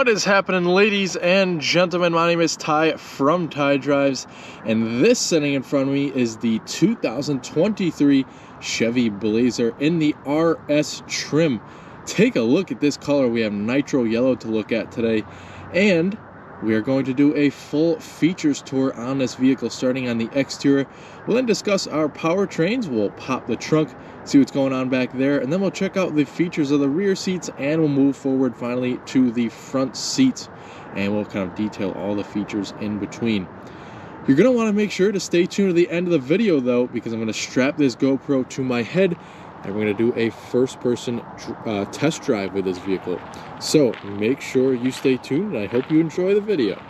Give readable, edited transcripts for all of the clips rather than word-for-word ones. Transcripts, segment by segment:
What is happening, ladies and gentlemen? My name is Ty from Ty Drives, and this sitting in front of me is the 2023 Chevy Blazer in the RS trim. Take a look at this color. We have nitro yellow to look at today, and we are going to do a full features tour on this vehicle, starting on the exterior. We'll then discuss our powertrains. We'll pop the trunk, see what's going on back there, and then we'll check out the features of the rear seats, and we'll move forward finally to the front seats, and we'll kind of detail all the features in between. You're going to want to make sure to stay tuned to the end of the video, though, because I'm going to strap this GoPro to my head, and we're going to do a first-person test drive with this vehicle. So make sure you stay tuned, and I hope you enjoy the video.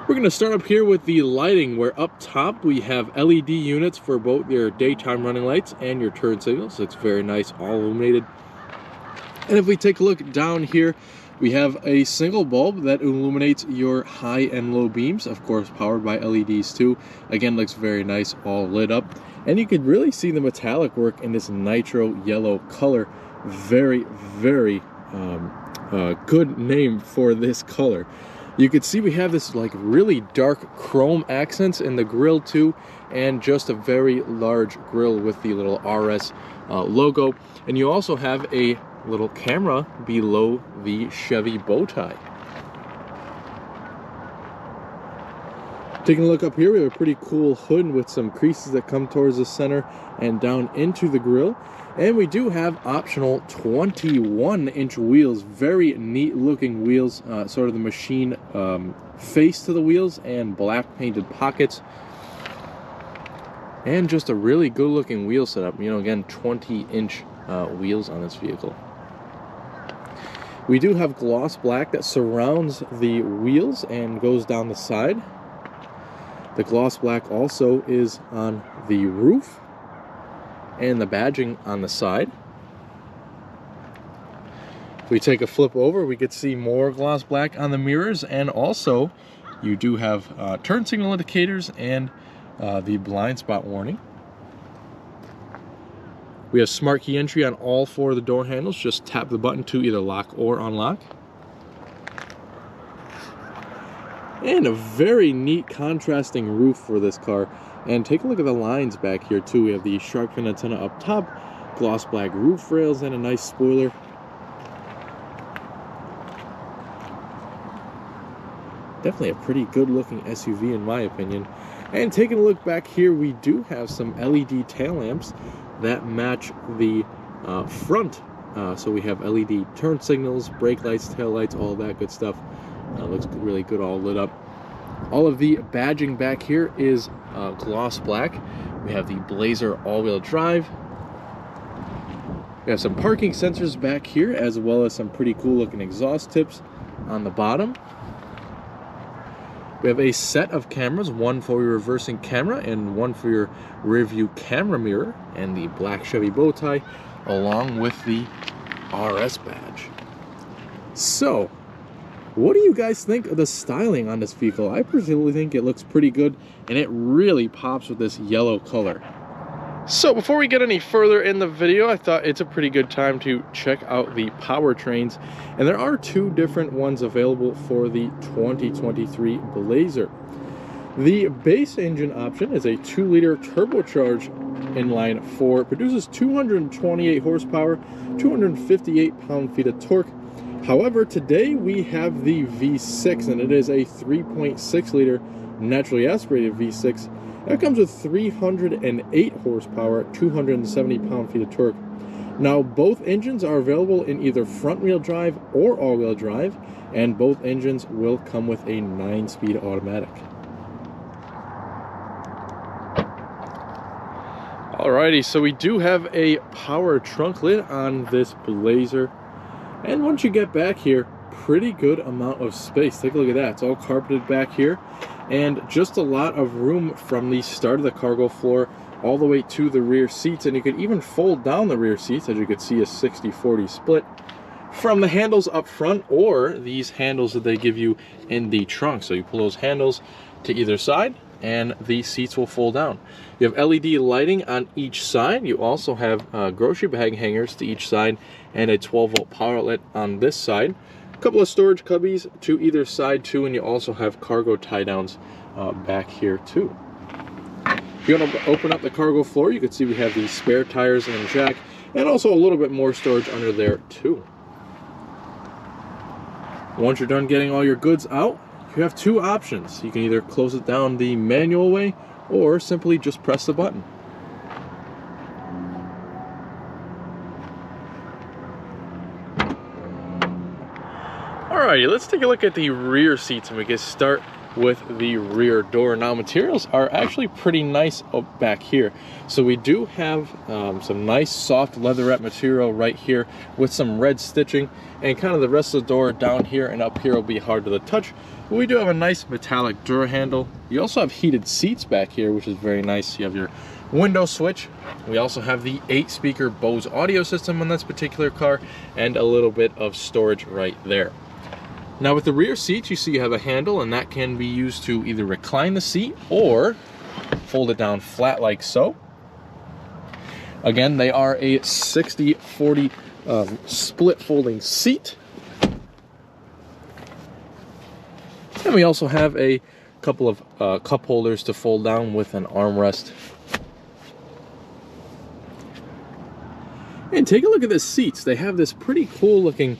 We're going to start up here with the lighting, where up top we have LED units for both your daytime running lights and your turn signals. It's very nice, all illuminated. And if we take a look down here, we have a single bulb that illuminates your high and low beams, of course powered by LEDs too. Again, looks very nice, all lit up. And you can really see the metallic work in this nitro yellow color. Very, very good name for this color. You can see we have this like really dark chrome accents in the grille too, and just a very large grille with the little RS logo. And you also have a little camera below the Chevy bow tie. Taking a look up here, we have a pretty cool hood with some creases that come towards the center and down into the grille. And we do have optional 21-inch wheels, very neat looking wheels, sort of the machine face to the wheels and black painted pockets. And just a really good looking wheel setup, you know, again, 20-inch wheels on this vehicle. We do have gloss black that surrounds the wheels and goes down the side. The gloss black also is on the roof and the badging on the side. If we take a flip over, we could see more gloss black on the mirrors, and also you do have turn signal indicators and the blind spot warning. We have smart key entry on all four of the door handles. Just tap the button to either lock or unlock. And a very neat contrasting roof for this car. And take a look at the lines back here too. We have the shark fin antenna up top, gloss black roof rails, and a nice spoiler. Definitely a pretty good looking SUV in my opinion. And taking a look back here, we do have some LED tail lamps that match the front. So we have LED turn signals, brake lights, tail lights, all that good stuff. Looks really good, all lit up. All of the badging back here is gloss black. We have the Blazer all-wheel drive. We have some parking sensors back here, as well as some pretty cool looking exhaust tips on the bottom. We have a set of cameras, one for your reversing camera and one for your rear view camera mirror, and the black Chevy bow tie along with the RS badge. So, what do you guys think of the styling on this vehicle? I personally think it looks pretty good, and it really pops with this yellow color. So before we get any further in the video, I thought it's a pretty good time to check out the powertrains. And there are two different ones available for the 2023 Blazer. The base engine option is a 2-liter turbocharged inline 4, produces 228 horsepower, 258 pound-feet of torque. However, today we have the V6, and it is a 3.6-liter naturally aspirated V6. That comes with 308 horsepower, 270 pound-feet of torque. Now, both engines are available in either front-wheel drive or all-wheel drive, and both engines will come with a 9-speed automatic. Alrighty, so we do have a power trunk lid on this Blazer. And once you get back here, pretty good amount of space. Take a look at that. It's all carpeted back here, and just a lot of room from the start of the cargo floor all the way to the rear seats. And you could even fold down the rear seats, as you could see, a 60-40 split from the handles up front, or these handles that they give you in the trunk. So you pull those handles to either side and the seats will fold down. You have LED lighting on each side. You also have grocery bag hangers to each side and a 12-volt power outlet on this side. couple of storage cubbies to either side too, and you also have cargo tie downs back here too. If you want to open up the cargo floor, you can see we have the spare tires and jack, and also a little bit more storage under there too. Once you're done getting all your goods out, you have two options. You can either close it down the manual way or simply just press the button. Alrighty, let's take a look at the rear seats, and we can start with the rear door. Now, materials are actually pretty nice up back here. So we do have some nice soft leatherette material right here with some red stitching, and kind of the rest of the door down here and up here will be hard to the touch. But we do have a nice metallic door handle. You also have heated seats back here, which is very nice. You have your window switch. We also have the 8-speaker Bose audio system on this particular car, and a little bit of storage right there. Now with the rear seats, you see you have a handle, and that can be used to either recline the seat or fold it down flat like so. Again, they are a 60-40 split folding seat. And we also have a couple of cup holders to fold down with an armrest. And take a look at the seats. They have this pretty cool looking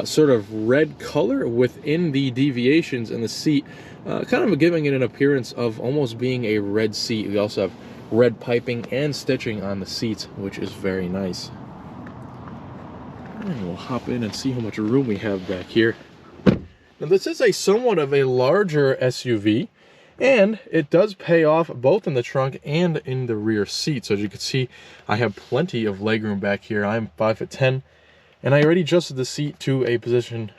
sort of red color within the deviations in the seat, kind of giving it an appearance of almost being a red seat. We also have red piping and stitching on the seats, which is very nice. And we'll hop in and see how much room we have back here. Now this is a somewhat of a larger SUV, and it does pay off both in the trunk and in the rear seat. So as you can see, I have plenty of legroom back here. I'm 5'10", and I already adjusted the seat to a position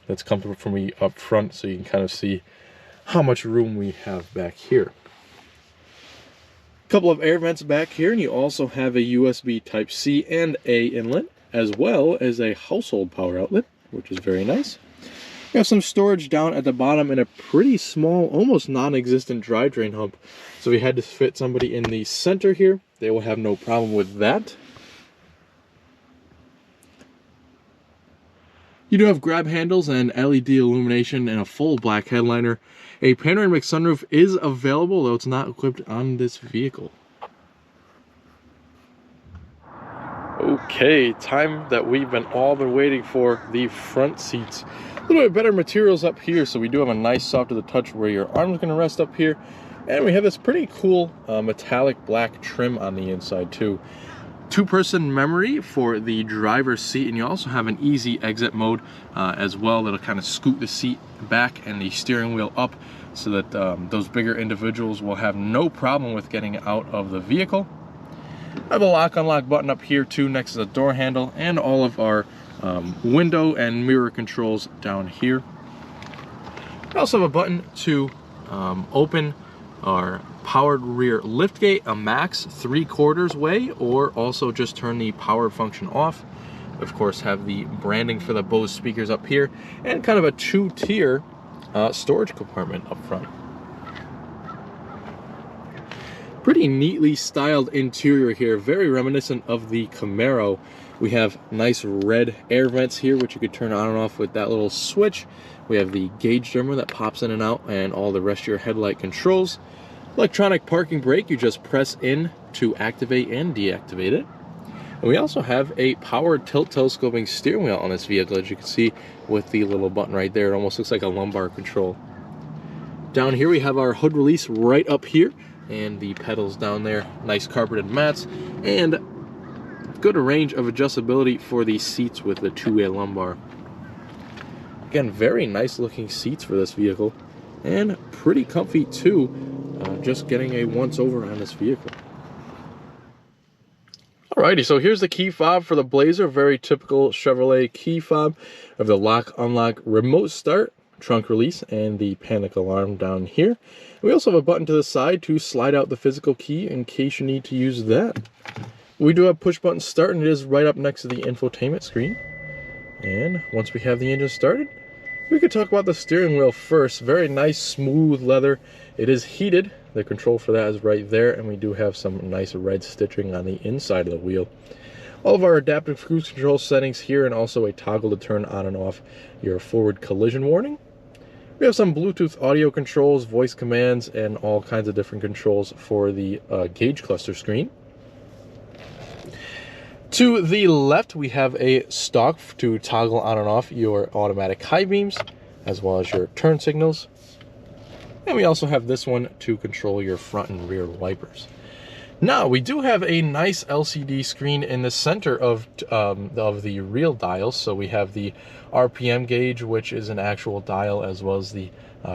that's comfortable for me up front, so you can kind of see how much room we have back here. A couple of air vents back here, and you also have a USB Type-C and A inlet, as well as a household power outlet, which is very nice. You have some storage down at the bottom and a pretty small, almost non-existent drivetrain hump. So if we had to fit somebody in the center here, they will have no problem with that. You do have grab handles and LED illumination and a full black headliner. A panoramic sunroof is available, though it's not equipped on this vehicle. Okay, time that we've all been waiting for, the front seats. A little bit better materials up here, so we do have a nice soft to the touch where your arm's going to rest up here. And we have this pretty cool metallic black trim on the inside too. Two-person memory for the driver's seat, and you also have an easy exit mode as well that'll kind of scoot the seat back and the steering wheel up, so that those bigger individuals will have no problem with getting out of the vehicle. I have a lock-unlock button up here too next to the door handle, and all of our window and mirror controls down here. We also have a button to open our powered rear liftgate, a max 3/4 way, or also just turn the power function off. Of course, have the branding for the Bose speakers up here, and kind of a 2-tier storage compartment up front. Pretty neatly styled interior here, very reminiscent of the Camaro. We have nice red air vents here, which you could turn on and off with that little switch. We have the gauge dimmer that pops in and out, and all the rest of your headlight controls. Electronic parking brake, you just press in to activate and deactivate it. And we also have a powered tilt telescoping steering wheel on this vehicle, as you can see with the little button right there. It almost looks like a lumbar control. Down here we have our hood release right up here, and the pedals down there, nice carpeted mats, and good range of adjustability for the seats with the 2-way lumbar. Again, very nice looking seats for this vehicle, and pretty comfy too, just getting a once over on this vehicle. Alrighty, so here's the key fob for the Blazer, very typical Chevrolet key fob of the lock, unlock, remote start, trunk release, and the panic alarm down here. We also have a button to the side to slide out the physical key in case you need to use that. We do have push button start, and it is right up next to the infotainment screen. And once we have the engine started, we could talk about the steering wheel first. Very nice smooth leather. It is heated. The control for that is right there, and we do have some nice red stitching on the inside of the wheel. All of our adaptive cruise control settings here, and also a toggle to turn on and off your forward collision warning. We have some Bluetooth audio controls, voice commands, and all kinds of different controls for the gauge cluster screen. To the left, we have a stalk to toggle on and off your automatic high beams, as well as your turn signals. And we also have this one to control your front and rear wipers. Now, we do have a nice LCD screen in the center of the real dials. So we have the RPM gauge, which is an actual dial, as well as the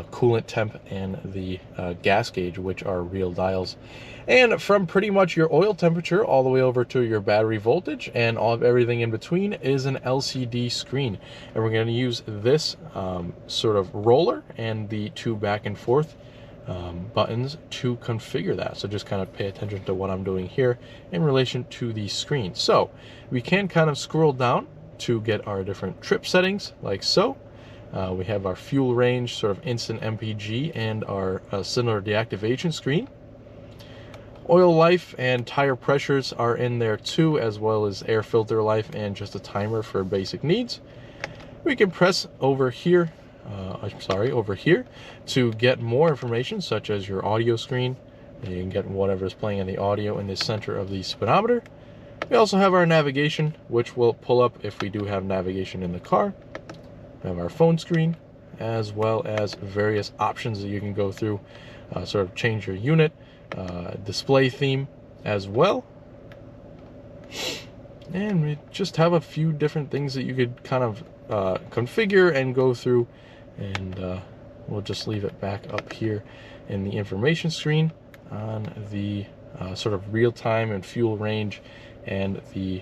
coolant temp and the gas gauge, which are real dials. And from pretty much your oil temperature all the way over to your battery voltage and all of everything in between is an LCD screen. And we're going to use this sort of roller and the two back and forth buttons to configure that. So just kind of pay attention to what I'm doing here in relation to the screen. So we can kind of scroll down to get our different trip settings, like so. We have our fuel range, sort of instant MPG, and our cylinder deactivation screen. Oil life and tire pressures are in there too, as well as air filter life and just a timer for basic needs. We can press over here to get more information, such as your audio screen. You can get whatever is playing in the audio in the center of the speedometer. We also have our navigation, which will pull up if we do have navigation in the car. We have our phone screen, as well as various options that you can go through, sort of change your unit, display theme as well. And we just have a few different things that you could kind of configure and go through. And we'll just leave it back up here in the information screen on the sort of real-time and fuel range and the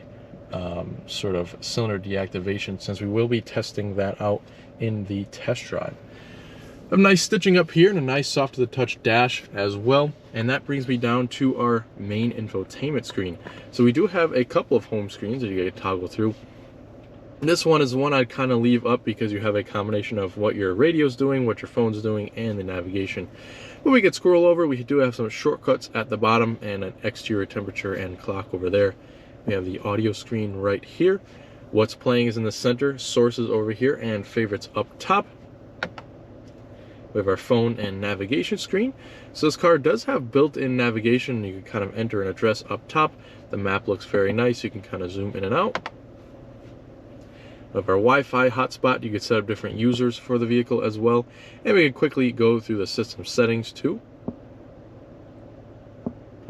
sort of cylinder deactivation, since we will be testing that out in the test drive. A nice stitching up here and a nice soft to the touch dash as well. And that brings me down to our main infotainment screen. So we do have a couple of home screens that you get to toggle through. This one is one I'd kind of leave up because you have a combination of what your radio's doing, what your phone's doing, and the navigation. But we could scroll over. We do have some shortcuts at the bottom and an exterior temperature and clock over there. We have the audio screen right here. What's playing is in the center, sources over here, and favorites up top. We have our phone and navigation screen. So this car does have built-in navigation. You can kind of enter an address up top. The map looks very nice. You can kind of zoom in and out. We have our Wi-Fi hotspot. You can set up different users for the vehicle as well. And we can quickly go through the system settings too.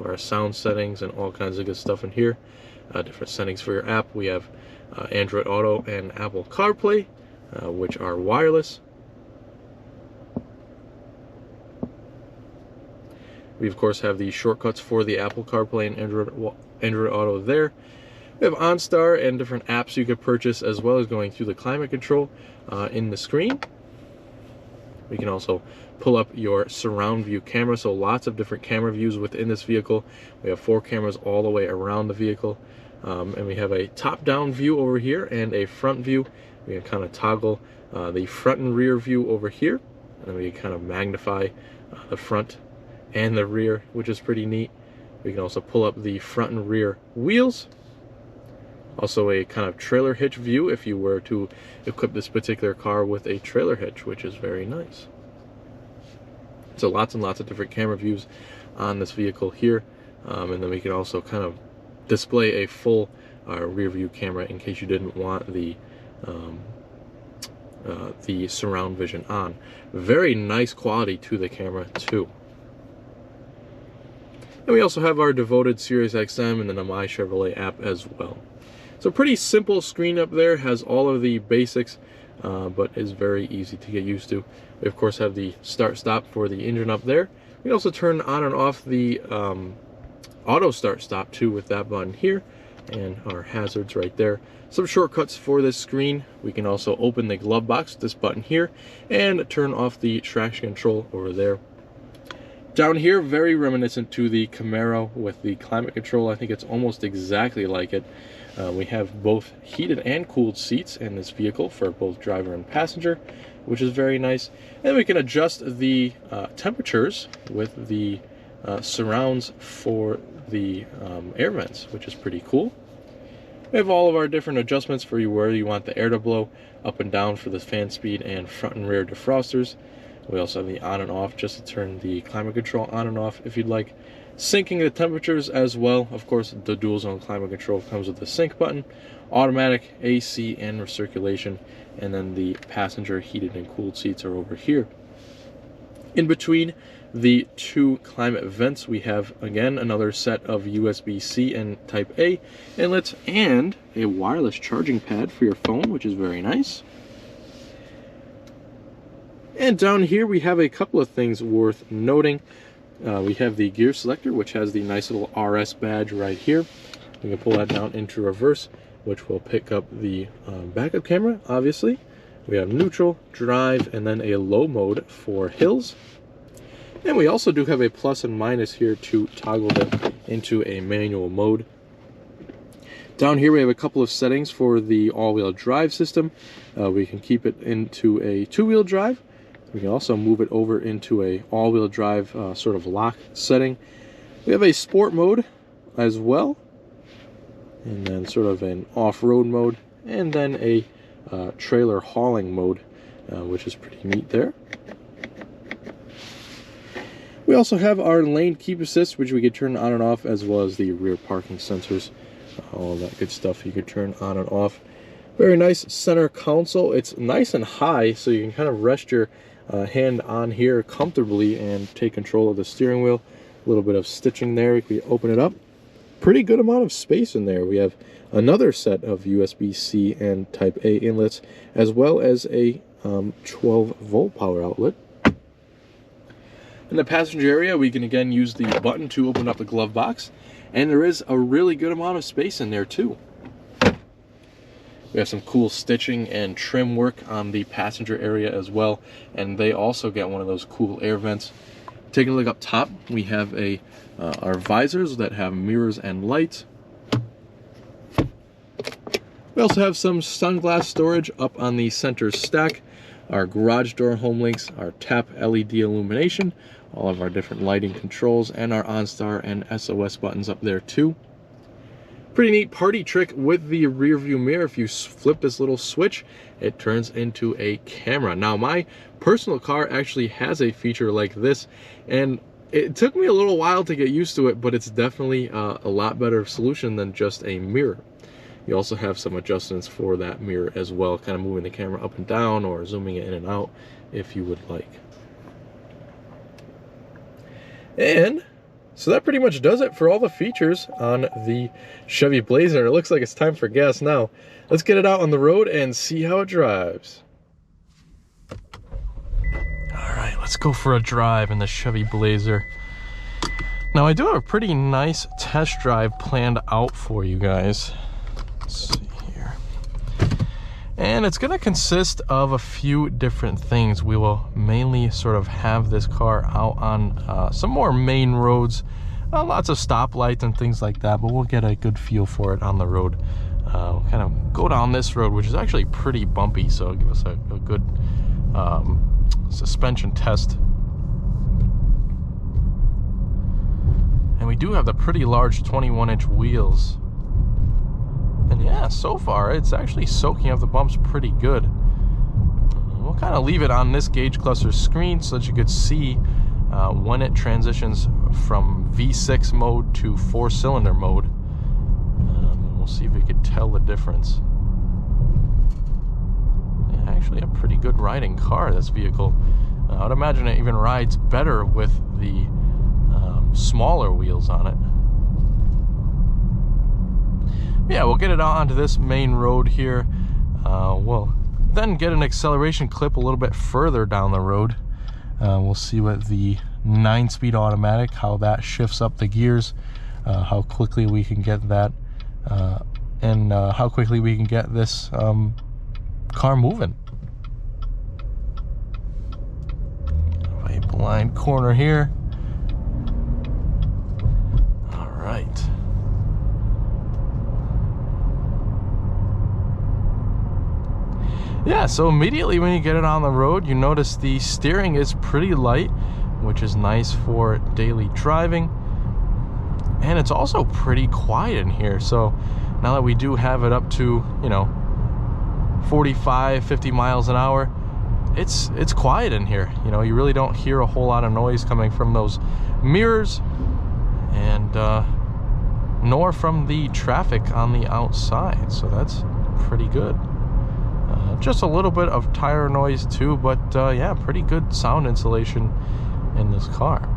Our sound settings and all kinds of good stuff in here. Different settings for your app. We have Android Auto and Apple CarPlay, which are wireless. We of course have the shortcuts for the Apple CarPlay and Android Auto there. We have OnStar and different apps you could purchase, as well as going through the climate control in the screen. We can also pull up your surround view camera, so lots of different camera views within this vehicle. We have 4 cameras all the way around the vehicle. And we have a top-down view over here and a front view. We can kind of toggle the front and rear view over here. And then we can kind of magnify the front and the rear, which is pretty neat. We can also pull up the front and rear wheels. Also a kind of trailer hitch view if you were to equip this particular car with a trailer hitch, which is very nice. So lots and lots of different camera views on this vehicle here. And then we can also kind of display a full rear view camera in case you didn't want the surround vision on. Very nice quality to the camera too. And we also have our devoted Sirius XM and then the My Chevrolet app as well. So pretty simple screen up there, has all of the basics, but is very easy to get used to. We of course have the start-stop for the engine up there. We can also turn on and off the auto start-stop too with that button here, and our hazards right there. Some shortcuts for this screen. We can also open the glove box, this button here, and turn off the traction control over there. Down here, very reminiscent to the Camaro with the climate control. I think it's almost exactly like it. We have both heated and cooled seats in this vehicle for both driver and passenger, which is very nice. And we can adjust the temperatures with the surrounds for the air vents, which is pretty cool. We have all of our different adjustments for you where you want the air to blow, up and down for the fan speed and front and rear defrosters. We also have the on and off just to turn the climate control on and off if you'd like. Syncing the temperatures as well. Of course, the dual zone climate control comes with the sync button, automatic AC and recirculation, and then the passenger heated and cooled seats are over here. In between the two climate vents, we have again another set of USB-C and Type A inlets and a wireless charging pad for your phone, which is very nice. And down here we have a couple of things worth noting. We have the gear selector, which has the nice little RS badge right here. We can pull that down into reverse, which will pick up the backup camera, obviously. We have neutral, drive, and then a low mode for hills. And we also do have a plus and minus here to toggle them into a manual mode. Down here we have a couple of settings for the all-wheel drive system. We can keep it into a two-wheel drive. We can also move it over into a all-wheel drive sort of lock setting. We have a sport mode as well, and then sort of an off-road mode, and then a trailer hauling mode, which is pretty neat there. We also have our lane keep assist, which we can turn on and off, as well as the rear parking sensors. All that good stuff you can turn on and off. Very nice center console. It's nice and high, so you can kind of rest your hand on here comfortably and take control of the steering wheel. A little bit of stitching there. If we open it up, pretty good amount of space in there. We have another set of USB-C and Type A inlets, as well as a 12-volt power outlet. In the passenger area, we can again use the button to open up the glove box, and there is a really good amount of space in there too. We have some cool stitching and trim work on the passenger area as well, and they also get one of those cool air vents. Taking a look up top, we have our visors that have mirrors and lights. We also have some sunglass storage up on the center stack, our garage door home links, our tap LED illumination, all of our different lighting controls, and our OnStar and SOS buttons up there too. Pretty neat party trick with the rear view mirror. If you flip this little switch, it turns into a camera. Now, my personal car actually has a feature like this, and it took me a little while to get used to it, but it's definitely a lot better solution than just a mirror. You also have some adjustments for that mirror as well, kind of moving the camera up and down or zooming it in and out if you would like. And so that pretty much does it for all the features on the Chevy Blazer. It looks like it's time for gas now. Let's get it out on the road and see how it drives. All right, let's go for a drive in the Chevy Blazer. Now, I do have a pretty nice test drive planned out for you guys. Let's see here. And it's going to consist of a few different things. We will mainly sort of have this car out on some more main roads, lots of stoplights and things like that, but we'll get a good feel for it on the road. We'll kind of go down this road, which is actually pretty bumpy, so it'll give us a good suspension test. And we do have the pretty large 21-inch wheels. And yeah, so far it's actually soaking up the bumps pretty good. We'll kind of leave it on this gauge cluster screen so that you could see when it transitions from V6 mode to 4-cylinder mode. And we'll see if we could tell the difference. Yeah, actually a pretty good riding car, this vehicle. I'd imagine it even rides better with the smaller wheels on it. Yeah, we'll get it out onto this main road here. We'll then get an acceleration clip a little bit further down the road. We'll see what the 9-speed automatic, how that shifts up the gears, how quickly we can get that, and how quickly we can get this car moving. A blind corner here. All right. Yeah, so immediately when you get it on the road, you notice the steering is pretty light, which is nice for daily driving. And it's also pretty quiet in here. So now that we do have it up to, you know, 45, 50 miles an hour, it's quiet in here. You know, you really don't hear a whole lot of noise coming from those mirrors, and nor from the traffic on the outside, so that's pretty good. Just a little bit of tire noise too, but yeah, pretty good sound insulation in this car.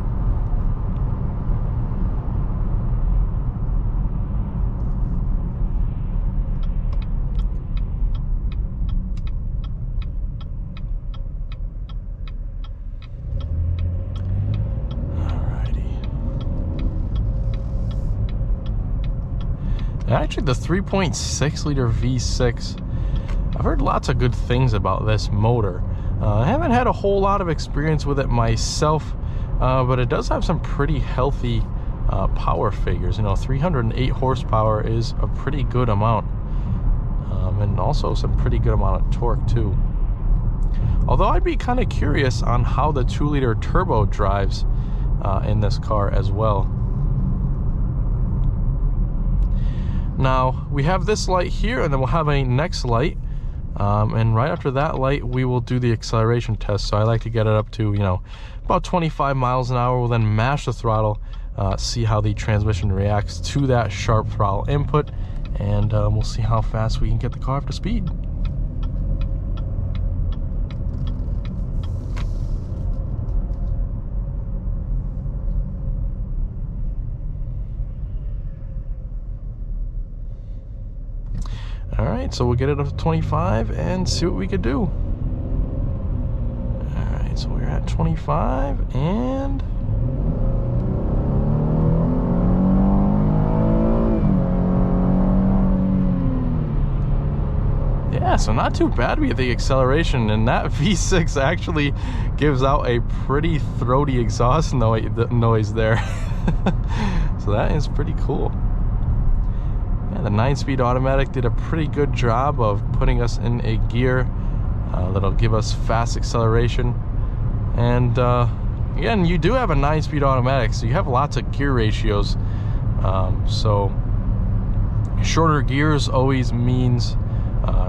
Actually, the 3.6 liter V6, I've heard lots of good things about this motor. I haven't had a whole lot of experience with it myself, but it does have some pretty healthy power figures. You know, 308 horsepower is a pretty good amount, and also some pretty good amount of torque too. Although I'd be kind of curious on how the 2-liter turbo drives in this car as well. Now, we have this light here, and then we'll have a next light. And right after that light, we will do the acceleration test. So I like to get it up to, you know, about 25 miles an hour. We'll then mash the throttle, see how the transmission reacts to that sharp throttle input, and we'll see how fast we can get the car up to speed. All right, so we'll get it up to 25 and see what we could do. All right, so we're at 25, and yeah, so not too bad with the acceleration, and that V6 actually gives out a pretty throaty exhaust noise there. So that is pretty cool. Yeah, the 9-speed automatic did a pretty good job of putting us in a gear that'll give us fast acceleration. And again, you do have a 9-speed automatic, so you have lots of gear ratios. So shorter gears always means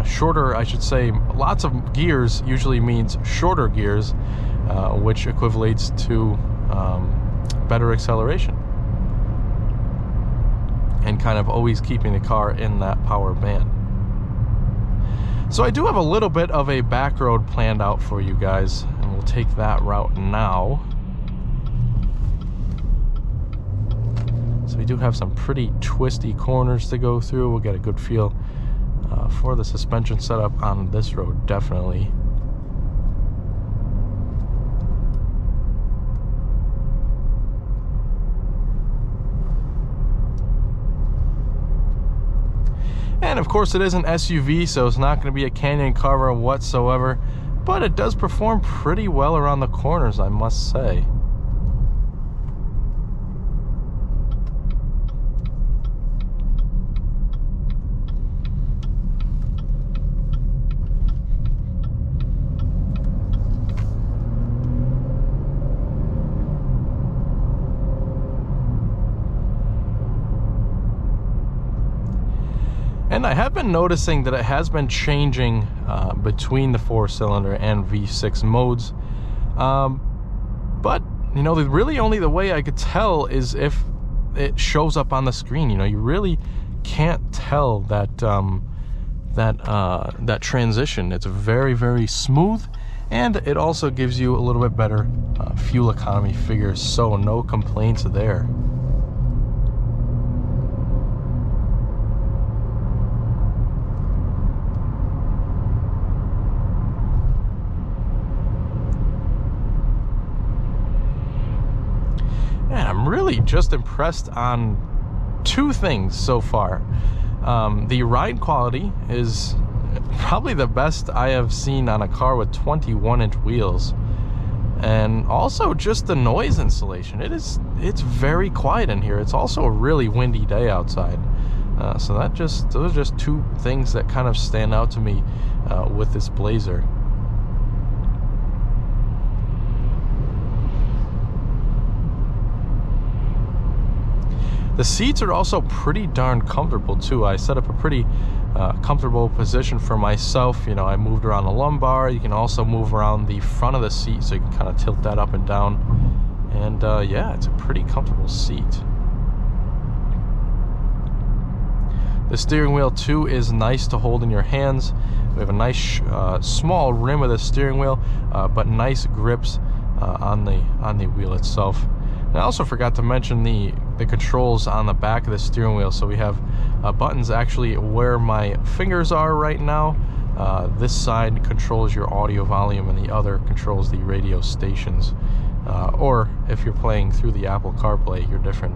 shorter, I should say, lots of gears usually means shorter gears, which equivalates to better acceleration, and kind of always keeping the car in that power band. So I do have a little bit of a back road planned out for you guys, and we'll take that route now. So we do have some pretty twisty corners to go through. We'll get a good feel for the suspension setup on this road, definitely. And of course, it is an SUV, so it's not going to be a canyon carver whatsoever, but it does perform pretty well around the corners, I must say. And I have been noticing that it has been changing between the 4-cylinder and V6 modes. But, you know, really only the way I could tell is if it shows up on the screen. You know, you really can't tell that that transition. It's very, very smooth, and it also gives you a little bit better fuel economy figures, so no complaints there. And I'm really just impressed on two things so far. The ride quality is probably the best I have seen on a car with 21-inch wheels, and also just the noise insulation. It's very quiet in here. It's also a really windy day outside, so those are just two things that kind of stand out to me with this Blazer. The seats are also pretty darn comfortable too. I set up a pretty comfortable position for myself. You know, I moved around the lumbar. You can also move around the front of the seat, so you can kind of tilt that up and down. And yeah, it's a pretty comfortable seat. The steering wheel too is nice to hold in your hands. We have a nice small rim of the steering wheel, but nice grips on the wheel itself. And I also forgot to mention the controls on the back of the steering wheel. So we have buttons actually where my fingers are right now. This side controls your audio volume, and the other controls the radio stations. Or if you're playing through the Apple CarPlay, your different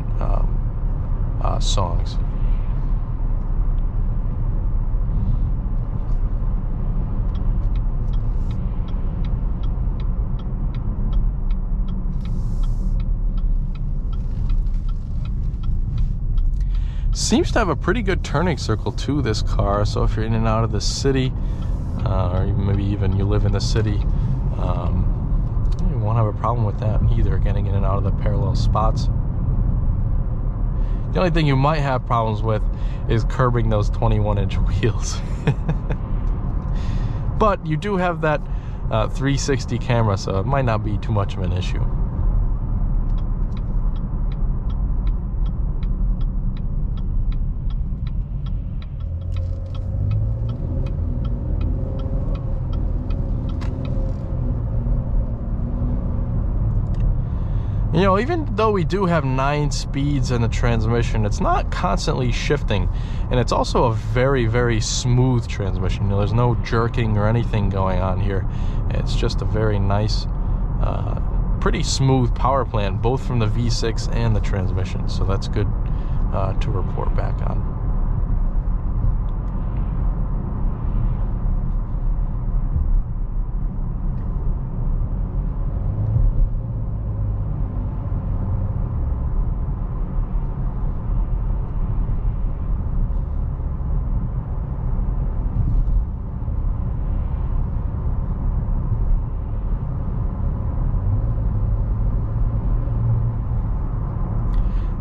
songs. Seems to have a pretty good turning circle too, this car. So if you're in and out of the city, or maybe even you live in the city, you won't have a problem with that either, getting in and out of the parallel spots. The only thing you might have problems with is curbing those 21-inch wheels. But you do have that 360 camera, so it might not be too much of an issue. You know, even though we do have 9 speeds in the transmission, it's not constantly shifting, and it's also a very, very smooth transmission. You know, there's no jerking or anything going on here. It's just a very nice, pretty smooth power plant, both from the V6 and the transmission. So that's good to report back on.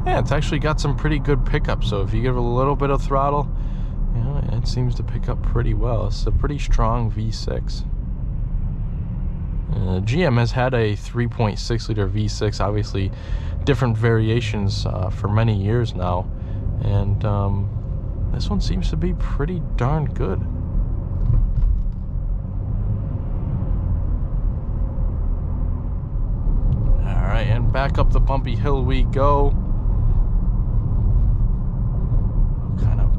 Yeah, it's actually got some pretty good pickup. So if you give it a little bit of throttle, you know, it seems to pick up pretty well. It's a pretty strong V6. GM has had a 3.6 liter V6, obviously different variations for many years now, and this one seems to be pretty darn good. All right, and back up the bumpy hill we go.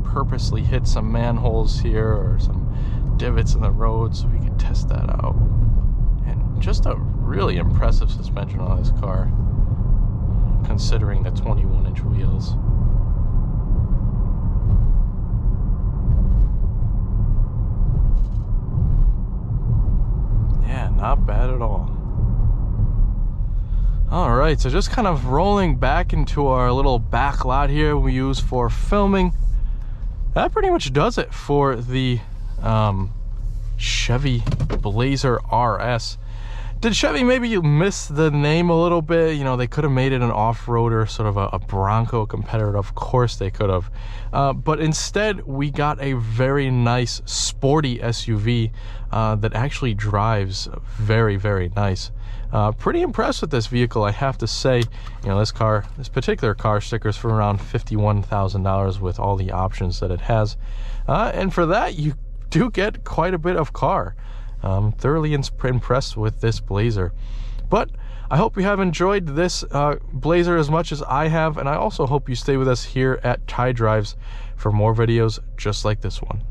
Purposely hit some manholes here or some divots in the road so we can test that out. And just a really impressive suspension on this car, considering the 21-inch wheels. Yeah, not bad at all. All right, so just kind of rolling back into our little back lot here we use for filming. That pretty much does it for the Chevy Blazer RS. Did Chevy maybe miss the name a little bit? You know, they could have made it an off-roader, sort of a Bronco competitor. Of course they could have. But instead, we got a very nice, sporty SUV that actually drives very, very nice. Pretty impressed with this vehicle, I have to say. You know, this particular car stickers for around $51,000 with all the options that it has. And for that, you do get quite a bit of car. I'm thoroughly impressed with this Blazer. But I hope you have enjoyed this Blazer as much as I have, and I also hope you stay with us here at Tide Drives for more videos just like this one.